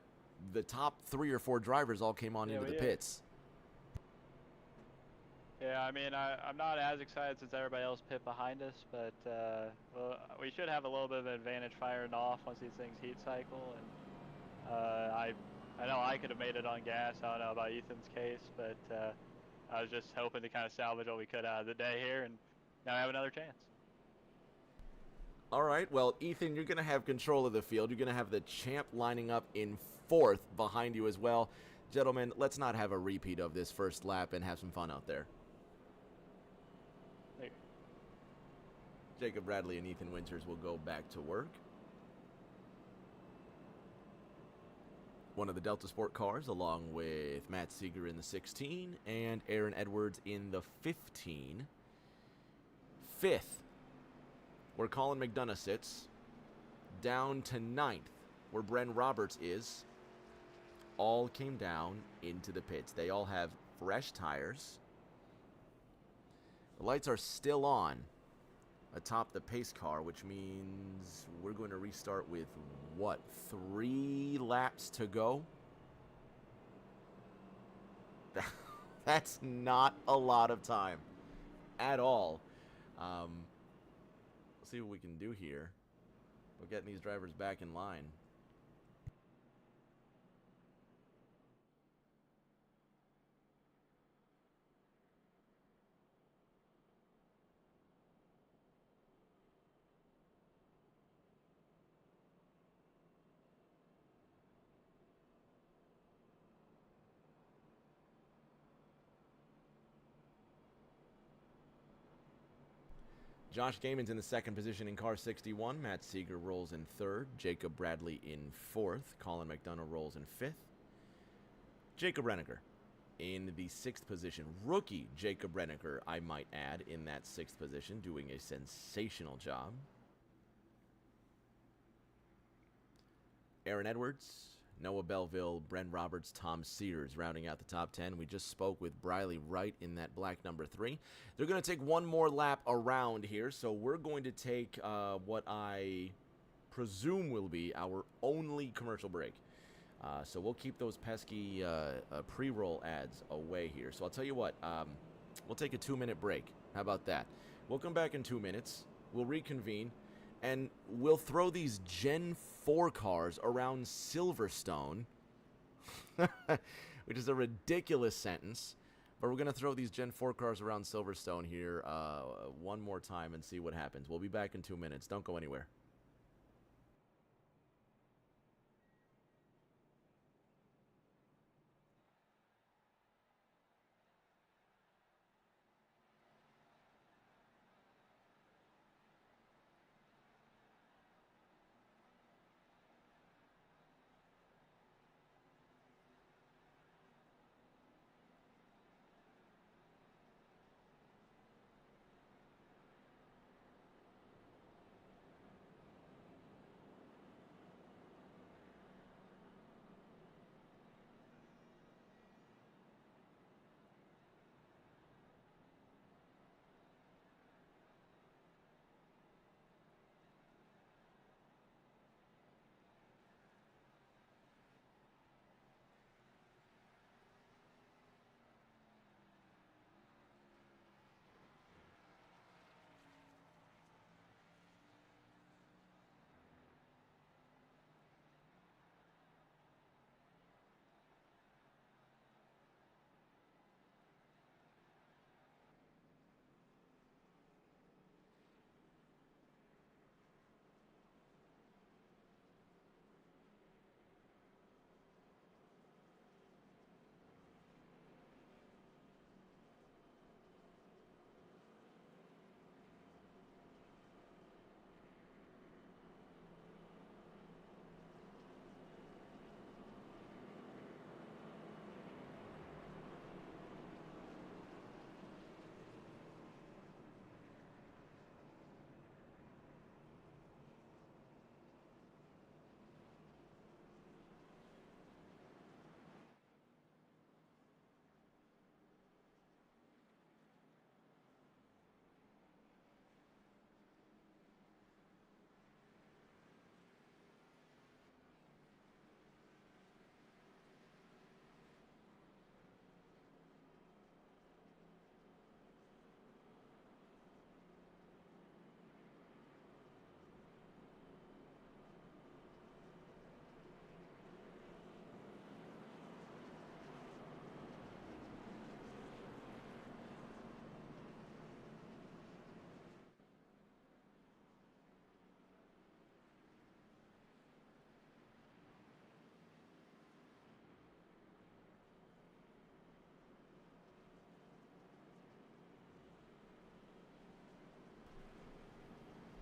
the top 3 or 4 drivers all came on into the pits. Yeah, I mean, I'm not as excited since everybody else pit behind us, but well, we should have a little bit of an advantage firing off once these things heat cycle. And I know I could have made it on gas. I don't know about Ethan's case, but I was just hoping to kind of salvage what we could out of the day here, and now I have another chance. All right, well, Ethan, you're going to have control of the field. You're going to have the champ lining up in 4th behind you as well. Gentlemen, let's not have a repeat of this first lap and have some fun out there. Jacob Bradley and Ethan Winters will go back to work. One of the Delta Sport cars, along with Matt Seeger in the 16 and Aaron Edwards in the 15. 5th, where Colin McDonough sits, down to 9th, where Bren Roberts is, all came down into the pits. They all have fresh tires. The lights are still on atop the pace car, which means we're going to restart with, what, 3 laps to go? That's not a lot of time at all. Let's see what we can do here. We're getting these drivers back in line. Josh Gaiman's in the 2nd position in car 61. Matt Seeger rolls in 3rd. Jacob Bradley in 4th. Colin McDonough rolls in 5th. Jacob Renneker in the 6th position. Rookie Jacob Renneker, I might add, in that 6th position, doing a sensational job. Aaron Edwards, Noah Belleville, Bren Roberts, Tom Sears rounding out the top 10. We just spoke with Briley Wright in that black number 3. They're going to take one more lap around here, so we're going to take what I presume will be our only commercial break. So we'll keep those pesky pre-roll ads away here. So I'll tell you what, we'll take a 2-minute break. How about that? We'll come back in 2 minutes. We'll reconvene. And we'll throw these Gen 4 cars around Silverstone, which is a ridiculous sentence. But we're going to throw these Gen 4 cars around Silverstone here one more time and see what happens. We'll be back in 2 minutes. Don't go anywhere.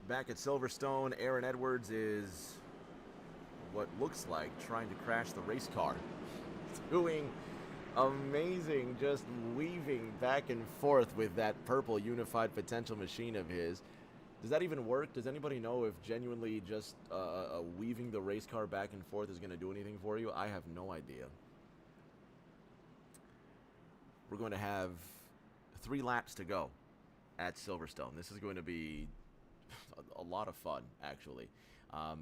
back at Silverstone. Aaron Edwards is what looks like trying to crash the race car. Doing amazing, just weaving back and forth with that purple unified potential machine of his. Does that even work? Does anybody know if genuinely just weaving the race car back and forth is going to do anything for you? I have no idea. We're going to have 3 laps to go at Silverstone. This is going to be a lot of fun, actually.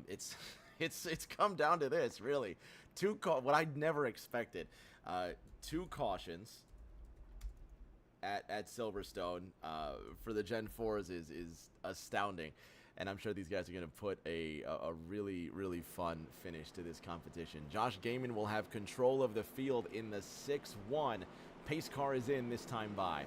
It's come down to this, really. What I never expected. 2 cautions at Silverstone for the Gen 4s is astounding. And I'm sure these guys are going to put a really, really fun finish to this competition. Josh Gaiman will have control of the field in the 6-1. Pace car is in this time by.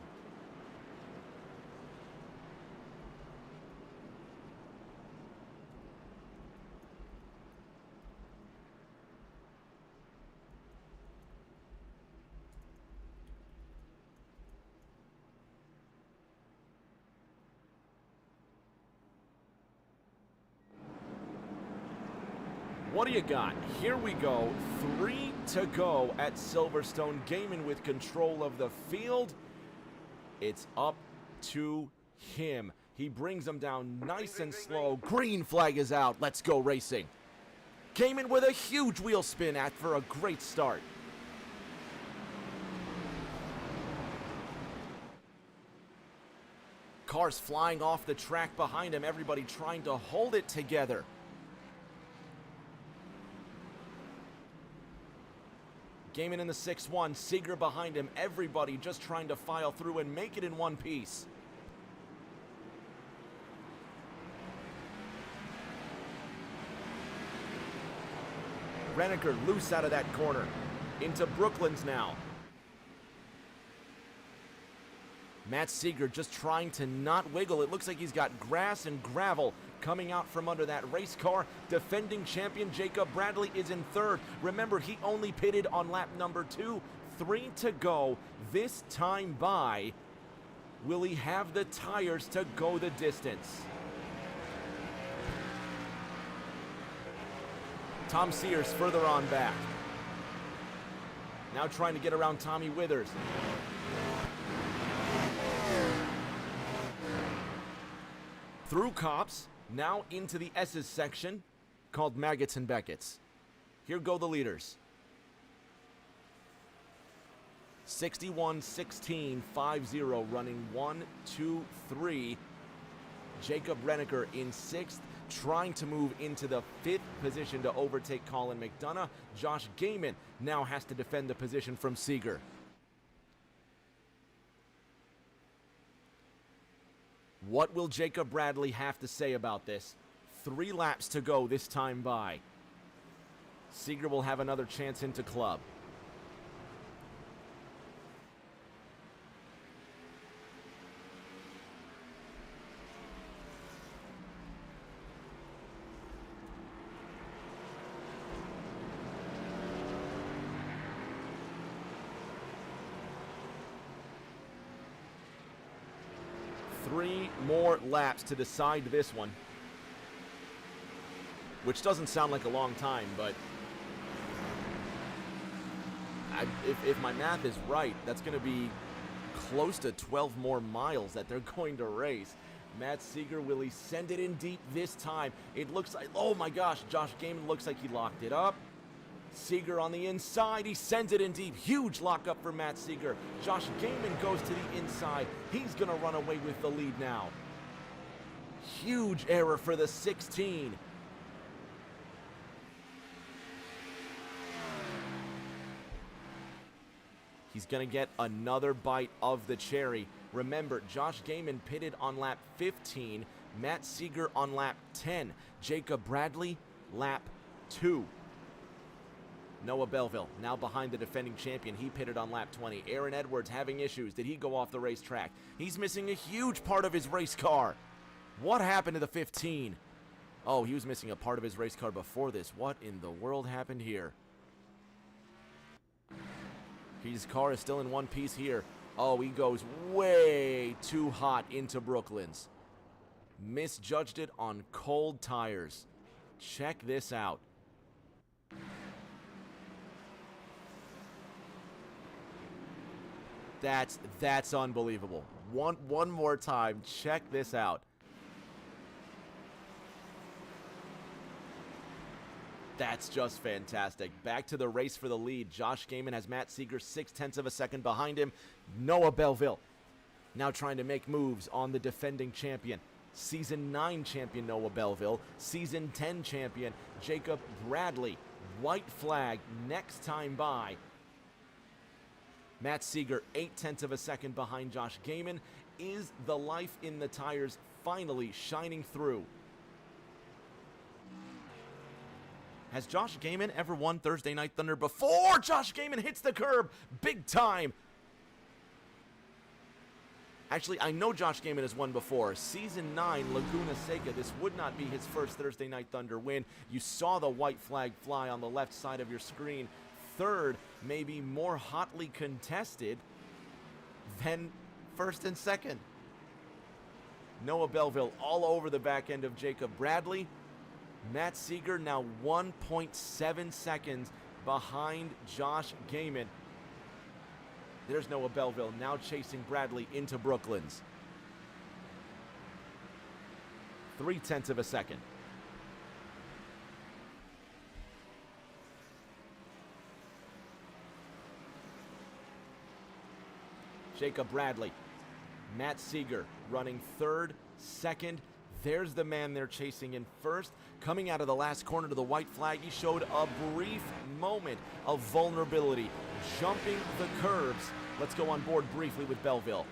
What do you got? Here we go. 3 to go at Silverstone. Gaiman with control of the field. It's up to him. He brings them down nice and slow. Green flag is out. Let's go racing. Gaiman with a huge wheel spin for a great start. Cars flying off the track behind him. Everybody trying to hold it together. Gaiman in the 6-1, Seeger behind him, everybody just trying to file through and make it in one piece. Reneker loose out of that corner. Into Brooklands now. Matt Seeger just trying to not wiggle. It looks like he's got grass and gravel coming out from under that race car. Defending champion Jacob Bradley is in 3rd. Remember, he only pitted on lap number 2. 3 to go this time by. Will he have the tires to go the distance? Tom Sears further on back. Now trying to get around Tommy Withers. Through Cops, now into the S's section, called Maggots and Beckett's. Here go the leaders. 61-16, 5-0, running 1, 2, 3. Jacob Reneker in 6th, trying to move into the 5th position to overtake Colin McDonough. Josh Gaiman now has to defend the position from Seeger. What will Jacob Bradley have to say about this? 3 laps to go this time by. Seeger will have another chance into club. Three more laps to decide this one, which doesn't sound like a long time, but if my math is right, that's going to be close to 12 more miles that they're going to race. Matt Seeger, will he send it in deep this time? It looks like, oh my gosh, Josh Gaiman looks like he locked it up. Seeger on the inside, he sends it in deep. Huge lockup for Matt Seeger. Josh Gaiman goes to the inside. He's going to run away with the lead now. Huge error for the 16. He's going to get another bite of the cherry. Remember, Josh Gaiman pitted on lap 15. Matt Seeger on lap 10. Jacob Bradley, lap 2. Noah Belleville, now behind the defending champion. He pitted on lap 20. Aaron Edwards having issues. Did he go off the racetrack? He's missing a huge part of his race car. What happened to the 15? Oh, he was missing a part of his race car before this. What in the world happened here? His car is still in one piece here. Oh, he goes way too hot into Brooklands. misjudged it on cold tires. Check this out. That's unbelievable. One more time. Check this out. That's just fantastic. Back to the race for the lead. Josh Gaiman has Matt Seeger 0.6 of a second behind him. Noah Belleville now trying to make moves on the defending champion. Season 9 champion Noah Belleville. Season 10 champion Jacob Bradley. White flag next time by. Matt Seeger 0.8 of a second behind Josh Gaiman. Is the life in the tires finally shining through? Has Josh Gaiman ever won Thursday Night Thunder before? Josh Gaiman hits the curb big time. Actually, I know Josh Gaiman has won before. Season 9, Laguna Seca. This would not be his first Thursday Night Thunder win. You saw the white flag fly on the left side of your screen. Third, maybe more hotly contested than first and second. Noah Belleville all over the back end of Jacob Bradley. Matt Seeger now 1.7 seconds behind Josh Gaiman. There's Noah Belleville now chasing Bradley into Brooklands. 0.3 of a second. Jacob Bradley. Matt Seeger running third, second. There's the man they're chasing in first. Coming out of the last corner to the white flag, he showed a brief moment of vulnerability, jumping the curbs. Let's go on board briefly with Belleville.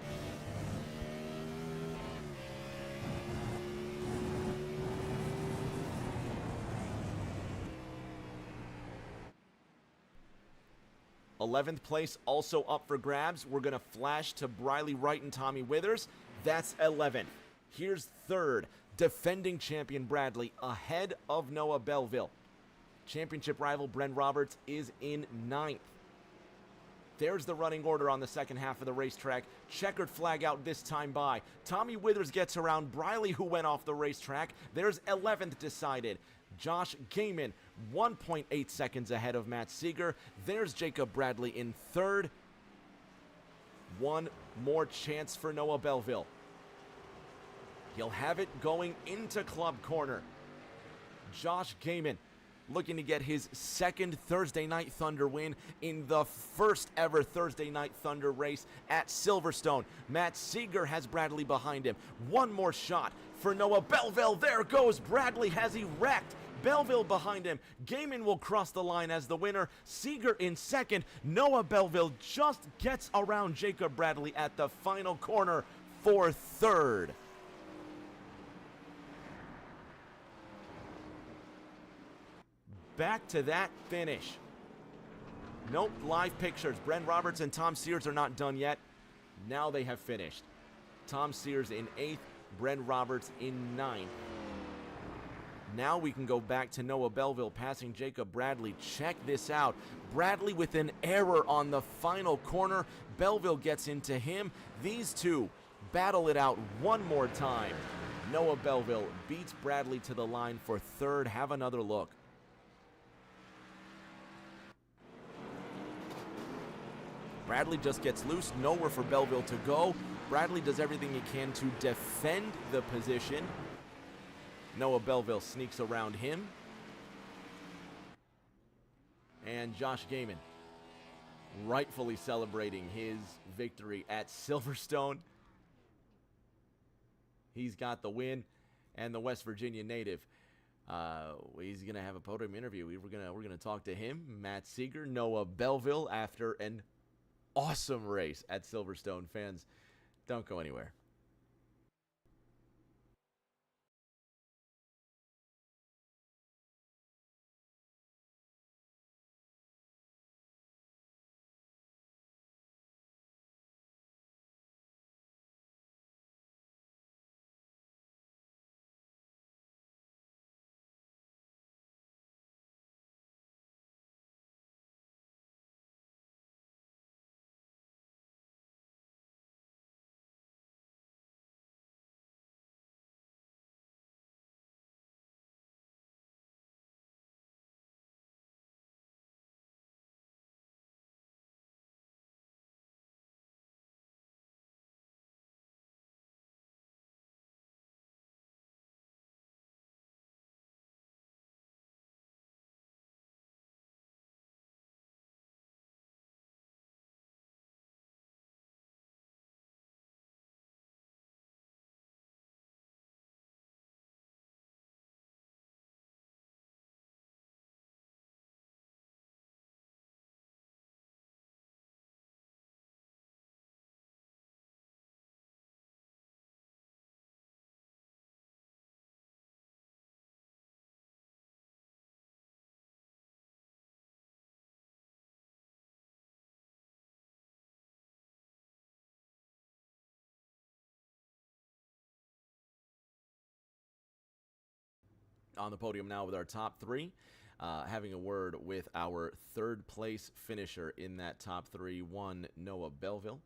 '11th place also up for grabs. We're going to flash to Briley Wright and Tommy Withers. That's 11th. Here's third. Defending champion Bradley ahead of Noah Belleville. Championship rival Bren Roberts is in 9th. There's the running order on the second half of the racetrack. Checkered flag out this time by. Tommy Withers gets around Briley, who went off the racetrack. There's 11th decided. Josh Gaiman, 1.8 seconds ahead of Matt Seeger. There's Jacob Bradley in third. One more chance for Noah Belleville. He'll have it going into club corner. Josh Gaiman looking to get his second Thursday Night Thunder win in the first ever Thursday Night Thunder race at Silverstone. Matt Seeger has Bradley behind him. One more shot for Noah Belleville. There goes Bradley, has he wrecked. Belleville behind him. Gaiman will cross the line as the winner. Seeger in second. Noah Belleville just gets around Jacob Bradley at the final corner for third. Back to that finish. Nope, live pictures. Bren Roberts and Tom Sears are not done yet. Now they have finished. Tom Sears in 8th, Bren Roberts in 9th. Now we can go back to Noah Belleville passing Jacob Bradley. Check this out. Bradley with an error on the final corner. Belleville gets into him. These two battle it out one more time. Noah Belleville beats Bradley to the line for third. Have another look. Bradley just gets loose, nowhere for Belleville to go. Bradley does everything he can to defend the position. Noah Belleville sneaks around him. And Josh Gaiman rightfully celebrating his victory at Silverstone. He's got the win, and the West Virginia native. He's gonna have a podium interview. We're gonna talk to him, Matt Seeger, Noah Belleville, after an awesome race at Silverstone. Fans, don't go anywhere. on the podium now with our top three. Having a word with our third place finisher in that top three, one Noah Belleville.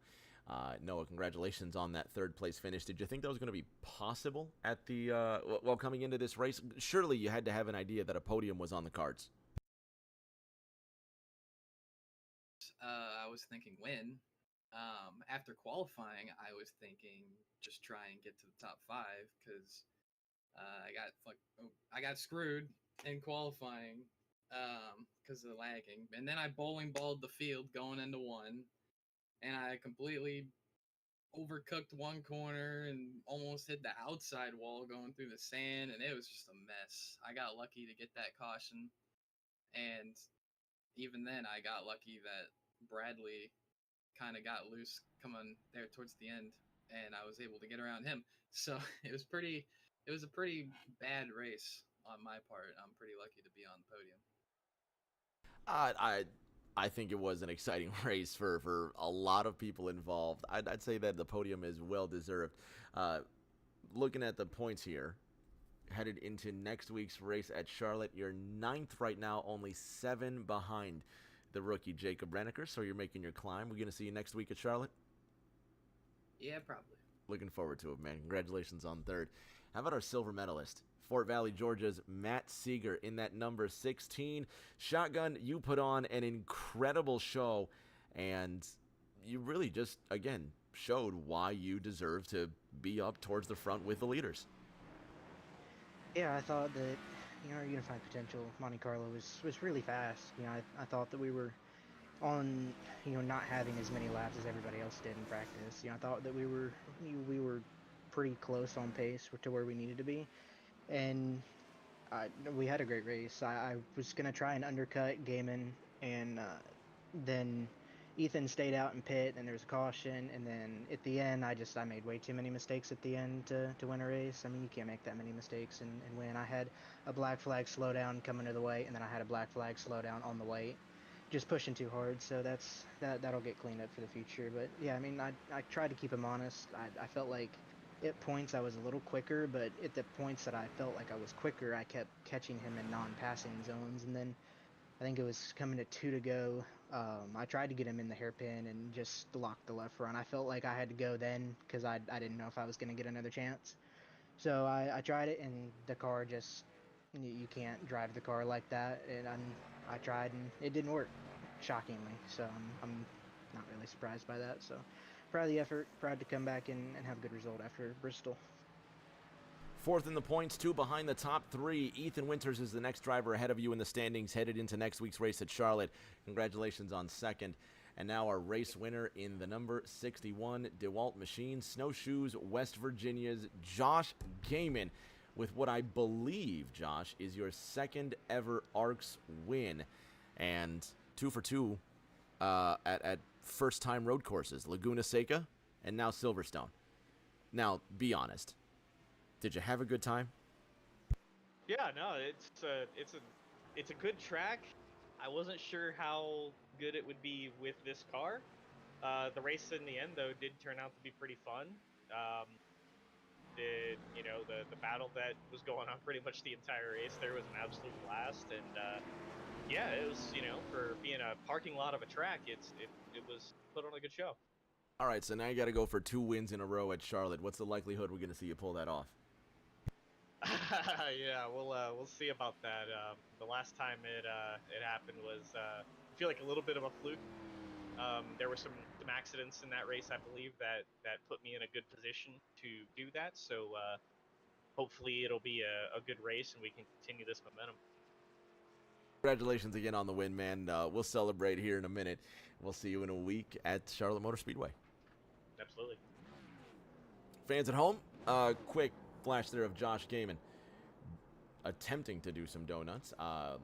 Noah, congratulations on that third place finish. Did you think that was going to be possible at the coming into this race? Surely you had to have an idea that a podium was on the cards. I was thinking win. After qualifying, I was thinking just try and get to the top 5 because I got screwed in qualifying because of the lagging, and then I bowling balled the field going into one, and I completely overcooked one corner and almost hit the outside wall going through the sand, and it was just a mess. I got lucky to get that caution, and even then I got lucky that Bradley kind of got loose coming there towards the end, and I was able to get around him. So it was a pretty bad race on my part. I'm pretty lucky to be on the podium. I think it was an exciting race for a lot of people involved. I'd say that the podium is well deserved. Looking at the points here, headed into next week's race at Charlotte, you're 9th right now, only 7 behind the rookie Jacob Renneker. So you're making your climb. We're going to see you next week at Charlotte? Yeah, probably. Looking forward to it, man. Congratulations on third. How about our silver medalist? Fort Valley, Georgia's Matt Seeger in that number 16. Shotgun, you put on an incredible show, and you really just, again, showed why you deserve to be up towards the front with the leaders. Yeah, I thought that, our unified potential, Monte Carlo, was really fast. I thought that we were on, not having as many laps as everybody else did in practice. I thought that we were pretty close on pace to where we needed to be. And we had a great race. I was going to try and undercut Gaiman, and then Ethan stayed out in pit, and there was a caution, and then at the end, I made way too many mistakes at the end to win a race. I mean, you can't make that many mistakes and win. I had a black flag slowdown coming to the white, and then I had a black flag slowdown on the white, just pushing too hard, so that'll get cleaned up for the future. But yeah, I mean, I tried to keep him honest. I felt like at points I was a little quicker, but at the points that I felt like I was quicker, I kept catching him in non-passing zones. And then I think it was coming to 2 to go. I tried to get him in the hairpin and just lock the left front. I felt like I had to go then because I didn't know if I was going to get another chance. So I tried it, and the car just, you can't drive the car like that. And I tried, and it didn't work, shockingly. So I'm not really surprised by that. So proud of the effort, proud to come back and have a good result after Bristol. 4th in the points, 2 behind the top 3. Ethan Winters is the next driver ahead of you in the standings, headed into next week's race at Charlotte. Congratulations on 2nd. And now our race winner in the number 61 DeWalt Machine Snowshoes, West Virginia's Josh Gaiman, with what I believe, Josh, is your 2nd ever ARCS win. And 2 for 2 at first-time road courses, Laguna Seca and now Silverstone. Now, be honest. Did you have a good time? Yeah, no, it's a good track. I wasn't sure how good it would be with this car. The race in the end, though, did turn out to be pretty fun. The battle that was going on pretty much the entire race there was an absolute blast, and yeah, it was, for being a parking lot of a track, it was put on a good show. All right, so now you got to go for 2 wins in a row at Charlotte. What's the likelihood we're going to see you pull that off? Yeah, we'll see about that. The last time it happened was I feel like a little bit of a fluke. There were some accidents in that race, I believe, that put me in a good position to do that. So hopefully it'll be a good race and we can continue this momentum. Congratulations again on the win, man. We'll celebrate here in a minute. We'll see you in a week at Charlotte Motor Speedway. Absolutely. Fans at home, quick flash there of Josh Gaiman attempting to do some donuts.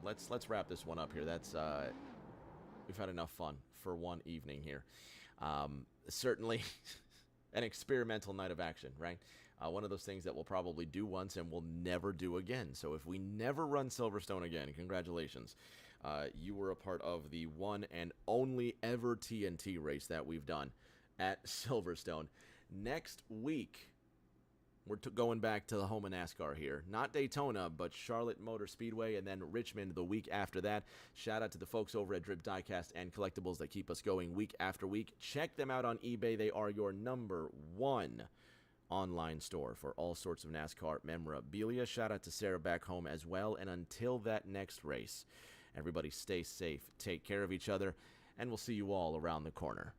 Let's wrap this one up here. We've had enough fun for one evening here. Certainly an experimental night of action, right? One of those things that we'll probably do once and we'll never do again. So if we never run Silverstone again, congratulations. You were a part of the one and only ever TNT race that we've done at Silverstone. Next week, We're going back to the home of NASCAR here. Not Daytona, but Charlotte Motor Speedway, and then Richmond the week after that. Shout out to the folks over at Drip Diecast and Collectibles that keep us going week after week. Check them out on eBay. They are your #1 online store for all sorts of NASCAR memorabilia. Shout out to Sarah back home as well. And until that next race, everybody stay safe, take care of each other, and we'll see you all around the corner.